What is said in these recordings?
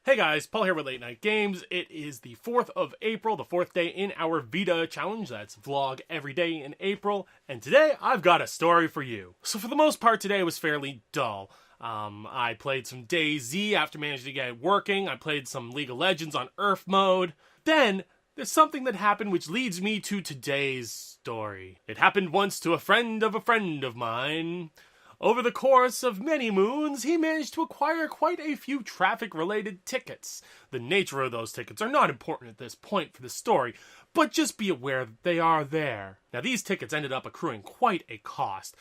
Hey guys, Paul here with Late Night Games. It is the 4th of April, the 4th day in our VEDA challenge. That's vlog every day in April. And today, I've got a story for you. So for the most part, today was fairly dull. I played some DayZ after managing to get it working. I played some League of Legends on Earth mode. Then, there's something that happened which leads me to today's story. It happened once to a friend of mine. Over the course of many moons, he managed to acquire quite a few traffic-related tickets. The nature of those tickets are not important at this point for the story, but just be aware that they are there. Now, these tickets ended up accruing quite a cost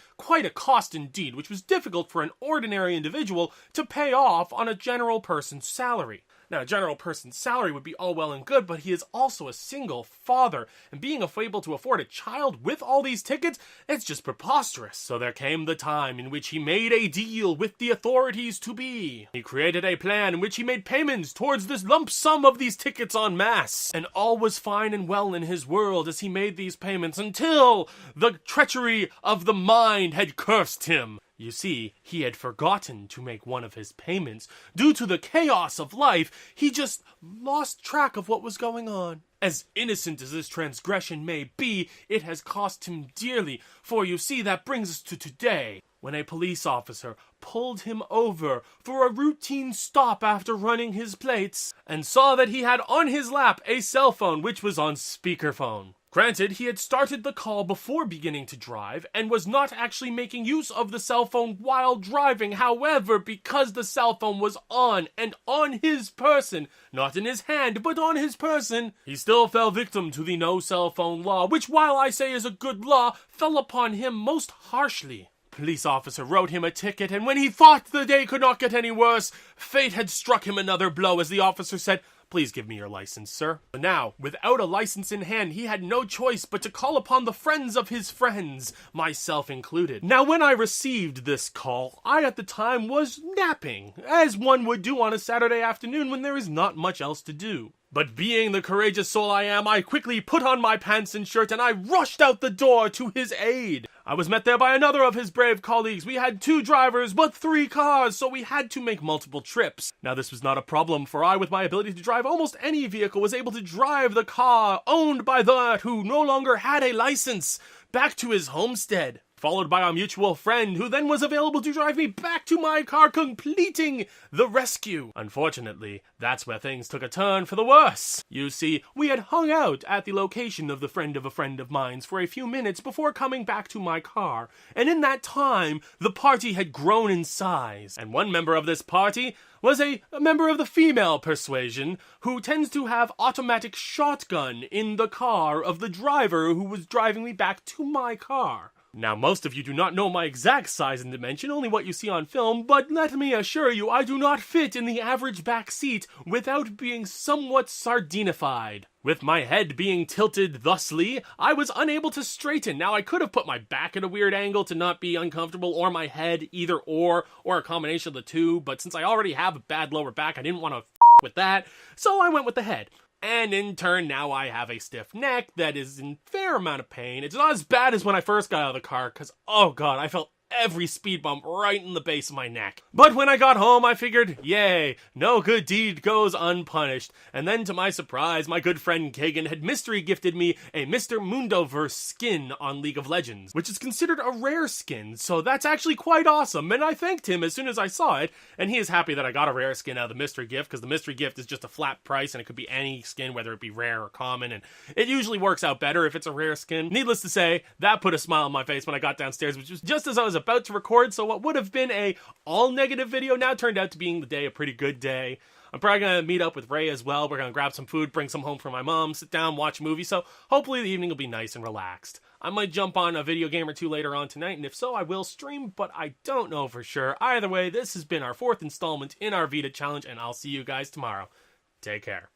indeed, which was difficult for an ordinary individual to pay off on a general person's salary. Now, a general person's salary would be all well and good, but he is also a single father, and being able to afford a child with all these tickets, it's just preposterous. So there came the time in which he made a deal with the authorities to be. He created a plan in which he made payments towards this lump sum of these tickets en masse, and all was fine and well in his world as he made these payments until the treachery of the mind had cursed him. You see, he had forgotten to make one of his payments. Due to the chaos of life, he just lost track of what was going on. As innocent as this transgression may be, it has cost him dearly, for you see, that brings us to today, when a police officer pulled him over for a routine stop after running his plates, and saw that he had on his lap a cell phone which was on speakerphone. Granted, he had started the call before beginning to drive, and was not actually making use of the cell phone while driving. However, because the cell phone was on, and on his person, not in his hand, but on his person, he still fell victim to the no cell phone law, which, while I say is a good law, fell upon him most harshly. Police officer wrote him a ticket, and when he thought the day could not get any worse, fate had struck him another blow as the officer said, "Please give me your license, sir." Now, without a license in hand, he had no choice but to call upon the friends of his friends, myself included. Now, when I received this call, I at the time was napping, as one would do on a Saturday afternoon when there is not much else to do. But being the courageous soul I am, I quickly put on my pants and shirt and I rushed out the door to his aid. I was met there by another of his brave colleagues. We had 2 drivers, but 3 cars, so we had to make multiple trips. Now, this was not a problem, for I, with my ability to drive almost any vehicle, was able to drive the car owned by that who no longer had a license back to his homestead, followed by our mutual friend, who then was available to drive me back to my car, completing the rescue. Unfortunately, that's where things took a turn for the worse. You see, we had hung out at the location of the friend of mine's for a few minutes before coming back to my car, and in that time, the party had grown in size, and one member of this party was a member of the female persuasion who tends to have automatic shotgun in the car of the driver who was driving me back to my car. Now, most of you do not know my exact size and dimension, only what you see on film, but let me assure you, I do not fit in the average back seat without being somewhat sardinified. With my head being tilted thusly, I was unable to straighten. Now, I could have put my back at a weird angle to not be uncomfortable, or my head, either or a combination of the two, but since I already have a bad lower back, I didn't want to with that, so I went with the head. And in turn, now I have a stiff neck that is in fair amount of pain. It's not as bad as when I first got out of the car, because, oh god, I felt every speed bump right in the base of my neck. But when I got home, I figured, yay, no good deed goes unpunished. And then to my surprise, my good friend Kagan had mystery gifted me a Mr. Mundoverse skin on League of Legends, which is considered a rare skin, so that's actually quite awesome. And I thanked him as soon as I saw it, and he is happy that I got a rare skin out of the mystery gift, because the mystery gift is just a flat price, and it could be any skin, whether it be rare or common, and it usually works out better if it's a rare skin. Needless to say, that put a smile on my face when I got downstairs, which was just as I was about to record, so what would have been a all-negative video now turned out to being the day a pretty good day. I'm probably gonna meet up with Ray as well. We're gonna grab some food, bring some home for my mom, sit down, watch a movie, so hopefully the evening will be nice and relaxed. I might jump on a video game or 2 later on tonight, and if so, I will stream, but I don't know for sure. Either way, this has been our 4th installment in our VEDA challenge, and I'll see you guys tomorrow. Take care.